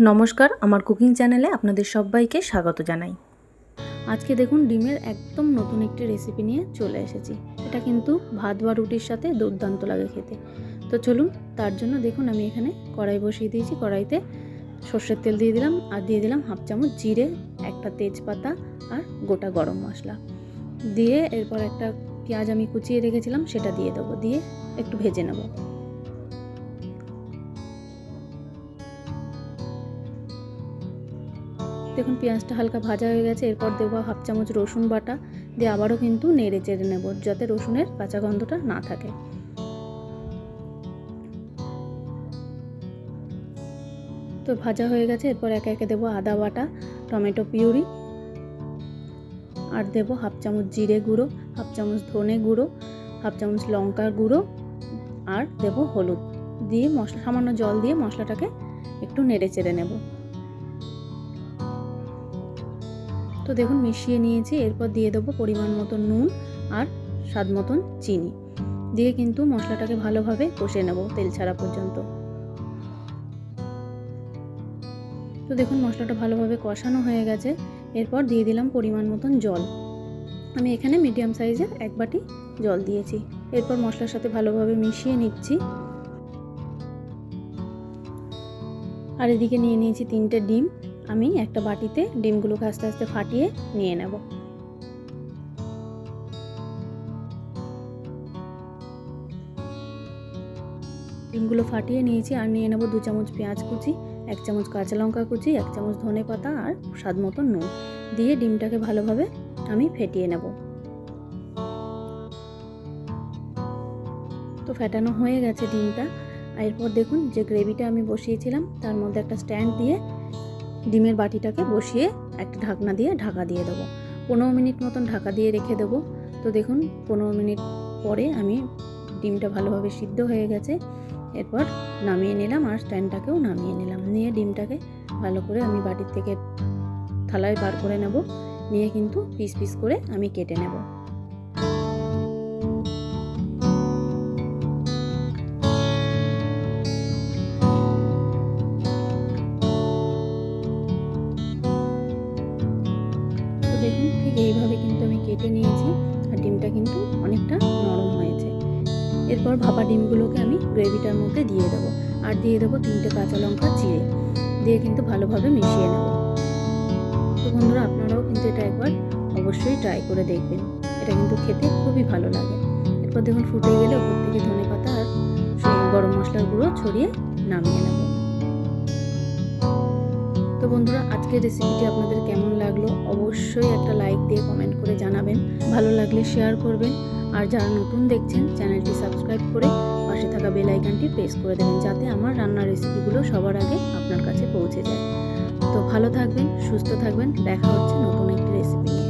নমস্কার, আমার কুকিং চ্যানেলে আপনাদের সবাইকে স্বাগত জানাই। আজকে দেখুন ডিমের একদম নতুন একটি রেসিপি নিয়ে চলে এসেছি। এটা কিন্তু ভাত বা রুটির সাথে দুর্দান্ত লাগে খেতে। তো চলুন, তার জন্য দেখুন আমি এখানে কড়াই বসিয়ে দিয়েছি। কড়াইতে সর্ষের তেল দিয়ে দিলাম আর দিয়ে দিলাম হাফ চামচ জিরে, একটা তেজপাতা আর গোটা গরম মশলা দিয়ে এরপর একটা পেঁয়াজ আমি কুচিয়ে রেখেছিলাম সেটা দিয়ে দেবো, দিয়ে একটু ভেজে নেব। দেখুন পেঁয়াজটা হালকা ভাজা হয়ে গেছে। এরপর দেবো হাফ চামচ রসুন বাটা, দিয়ে আবারও কিন্তু নেড়ে চেড়ে নেব যাতে রসুনের কাঁচা গন্ধটা না থাকে। তো ভাজা হয়ে গেছে। এরপর একে একে দেবো আদা বাটা, টমেটো পিউরি, আর দেবো হাফ চামচ জিরে গুঁড়ো, হাফ চামচ ধনে গুঁড়ো, হাফ চামচ লঙ্কা গুঁড়ো, আর দেবো হলুদ দিয়ে সামান্য জল দিয়ে মশলাটাকে একটু নেড়ে চেড়ে নেব। তো দেখুন মিশিয়ে নিয়েছি। এরপর দিয়ে দেবো পরিমাণ মতো নুন আর স্বাদ মতন চিনি দিয়ে কিন্তু মশলাটাকে ভালোভাবে কষে নেব তেল ছাড়া পর্যন্ত। তো দেখুন মশলাটা ভালোভাবে কষানো হয়ে গেছে। এরপর দিয়ে দিলাম পরিমাণ মতন জল। আমি এখানে মিডিয়াম সাইজের এক বাটি জল দিয়েছি। এরপর মশলার সাথে ভালোভাবে মিশিয়ে নিচ্ছি। আর এদিকে নিয়ে নিয়েছি 3টে ডিম। আমি একটা বাটিতে ডিমগুলোকে আস্তে আস্তে ফাটিয়ে নিয়ে নেব। ডিমগুলো ফাটিয়ে নিয়েছি আর নিয়ে নেব 2 চামচ পেঁয়াজ কুচি, 1 চামচ কাঁচা লঙ্কা কুচি, 1 চামচ ধনে পাতা আর স্বাদ মতো নুন দিয়ে ডিমটাকে ভালোভাবে আমি ফেটিয়ে নেব। তো ফেটানো হয়ে গেছে ডিমটা। এরপর দেখুন যে গ্রেভিটা আমি বসিয়েছিলাম তার মধ্যে একটা স্ট্যান্ড দিয়ে ডিমের বাটিটাকে বসিয়ে একটা ঢাকনা দিয়ে ঢাকা দিয়ে দেবো। 15 মিনিট মতন ঢাকা দিয়ে রেখে দেবো। তো দেখুন 15 মিনিট পরে আমি ডিমটা ভালোভাবে সিদ্ধ হয়ে গেছে। এরপর নামিয়ে নিলাম আর স্ট্যান্ডটাকেও নামিয়ে নিলাম। নিয়ে ডিমটাকে ভালো করে আমি বাটির থেকে থালায় বার করে নেব। নিয়ে কিন্তু পিস পিস করে আমি কেটে নেব। দেখুন ঠিক এইভাবে কিন্তু আমি কেটে নিয়েছি আর ডিমটা কিন্তু অনেকটা নরম হয়েছে। এরপর ভাপা ডিমগুলোকে আমি গ্রেভিটার মধ্যে দিয়ে দেবো আর দিয়ে দেবো 3টে কাঁচা লঙ্কা চিড়ে দিয়ে কিন্তু ভালোভাবে মিশিয়ে নেব। তো বন্ধুরা আপনারাও কিন্তু এটা একবার অবশ্যই ট্রাই করে দেখবেন, এটা কিন্তু খেতে খুবই ভালো লাগে। এরপর দেখুন ফুটে গেলে ওপর থেকে ধনে পাতা আর গরম মশলার গুঁড়ো ছড়িয়ে নামিয়ে নেব। তো বন্ধুরা আজকের রেসিপিটি আপনাদের কেমন লাগলো অবশ্যই একটা লাইক দিয়ে কমেন্ট করে জানাবেন। ভালো লাগলে শেয়ার করবেন আর যারা নতুন দেখছেন চ্যানেলটি সাবস্ক্রাইব করে পাশে থাকা বেল আইকনটি প্রেস করে দেবেন যাতে আমার রান্নার রেসিপিগুলো সবার আগে আপনার কাছে পৌঁছে যায়। তো ভালো থাকবেন, সুস্থ থাকবেন, দেখা হচ্ছে নতুন একটি রেসিপি নিয়ে।